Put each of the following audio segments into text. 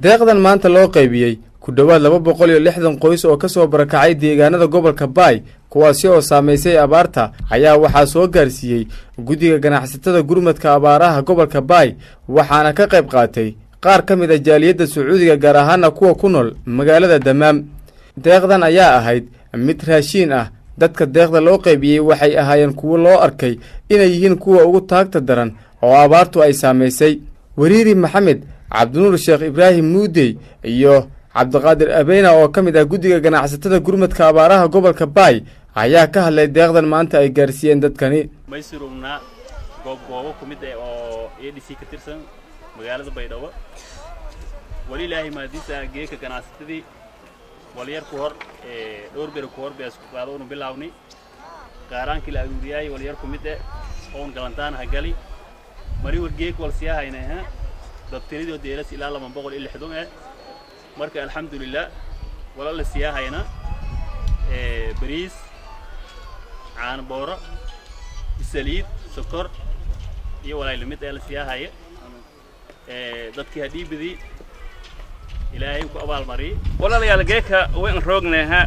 deeqdan maanta loo qaybiyey ku dhowaad 260 qoys oo ka soo barakacay deegaanada gobolka Baay kuwaasi oo saameysay abaarta ayaa waxaa soo gaarsiiyey guddiga ganacsatada gurmadka abaaraha gobolka Baay waxaana ka qayb qaatay qaar ka mid ah jaaliyadda Sacuudiga gaar ahaan kuwa ku nool magaalada Damaam. deeqdan ayaa ahayd mid raashin ah dadka deeqda loo qaybiyey waxay ahaayeen kuwa loo arkay inay yihiin kuwa ugu taagta daran oo abaartu ay saameysay. wariiri maxamed cabdinuur sheekh ibraahim muudey iyo cabdiqaadir abeena oo ka mid ah guddiga ganacsatada gurmadka abaaraha gobolka Baay ayaa ka hadlay deeqdan maanta ay gaarsiiyeen dadkani. maysirumna goobo ku mid ah oo ADC ka tirsan magaalada Baydhabo wali ilaahay maadiisa geeka ganacsatadii waliyar ku hor dhowr beer ku hor bees ku qaado uu bilaawni qaaraankii la aruuriyay waliyar ku mid ah oo galantaan ha gali mari wargeek wal siyaahayna dadtirido deelas ilaa 260 marka alxamdulillah wala la siyaahayna bariis caan booro saliid sokor iyo walaal limid la siyaahaya dadkii hadibidi ilaahay ku abaal mari walaalayaal geeka waan roognahay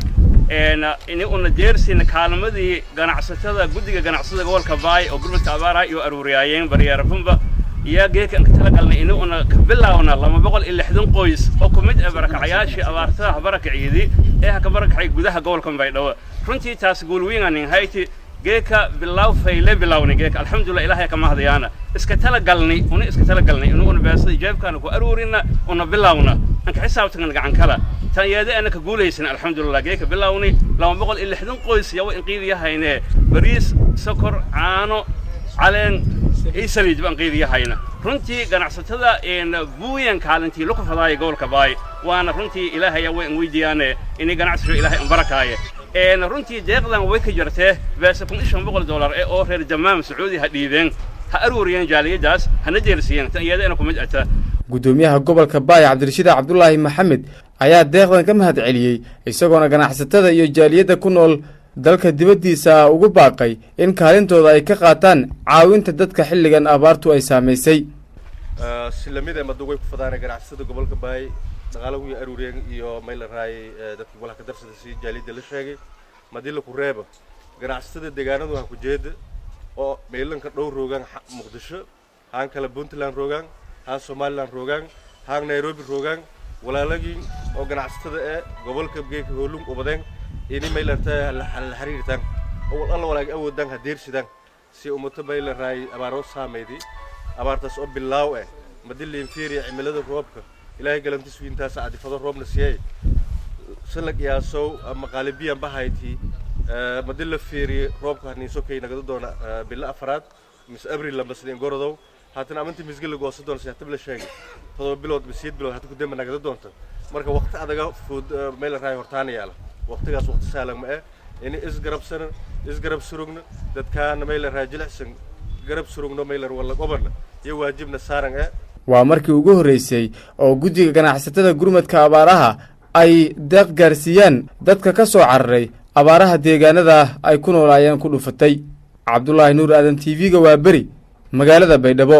in uu jeersin kaalmadii ganacsatada guddiga ganacsatada gobolka Baay oo gurmadka abaaraha iyo aruuriyayeen bariyaarfunba iyo geeka tala galnay in uu ka bilaawna 260 qoys oo ku mid ah barakacayaashii abaarta barakaciyadii ka barakacay gudaha gobolka Baydhabo runtii taas gool weyn aan hayti geeka bilaaw fayle bilaawni geeka alxamdulillah ilaahay ka mahadiyana iska tala galnay inuu beesada jeebkan ku aruurina una bilaawna anka xisaabtan gacan kala tan yeeda anaka guulaysan alxamdulillah geeka bilaawni 260 qoys yaw in qiidiyahayne bariis sokor caano caleen saliid baan qiidiyahayna runtii ganacsatada buuyan kaalintii lagu fadaayo gobolka Baay waana runtii ilaahay yaw in weydiyaane in ganacsiga ilaahay barakaaye runtii deeqdan way ka jirtay bees $500 oo reer Damaam Sacuudi hadhiideen ha aruuriyeen jaaliyadaas hana jeersiiyeen tan iyada ku mid ah gudoomiyaha gobolka Baay Cabdirashiid Cabdullaahi Maxamed ayaa deeqdan ka mahad celiyay isagoona ganacsatada iyo jaaliyada ku nool dalka dibadiisa ugu baaqay in kaalintooda ay ka qaataan caawinta dadka xilligan abaartu ay saameysay. silamida madaway ku fadaan ganacsatada gobolka Baay daqaalaha iyo aruuriyeen iyo meel raay dadka gobolka ka darsada si jaaliyada la sheegay madila ku reebo ganacsatada deegaanadu waxa ku jeeda oo meelanka dhowr roogan Muqdisho haan kala Puntland roogan haan Somaliland roogan haan Nairobi roogan walaalagii oo ganacsatada gobolka geeka hoolum u badeen inay meel arta la xiriirtaan oo alla walaag awoodan hadeersidan si ummato meel raay abaaro saameeyay abaartaas oo bilaaw madila inferior cimilada roobka ilaahay galantiis wiintaas cadifado roobna siiyay salag yaasow ama qalibiyan bahayti madila fiiri roobka haniiso keenagada doona bil afraad mis abriil lama sideen gorodow haatan amanti misgal gooso doon si hatab la sheegay todo bilood bisiid bilood hata ku deema nagada doonta marka waqti adaga food meel raay hortaan yaala waqtigaas waqti saalan ma in isgarab surugna dadkaan meel raay jilicsan garab surugno meel wala qobarna iyo waajibna saaran waa markii ugu horeysay oo guddiga ganacsatada gurmadka abaaraha ay deeq gaarsiiyaan dadka ka soo cararay abaaraha deegaanada ay ku noolaayeen ku dhufatay. Cabdullaahi Nuur Aadan TV-ga waa bari magaalada Baydhabo.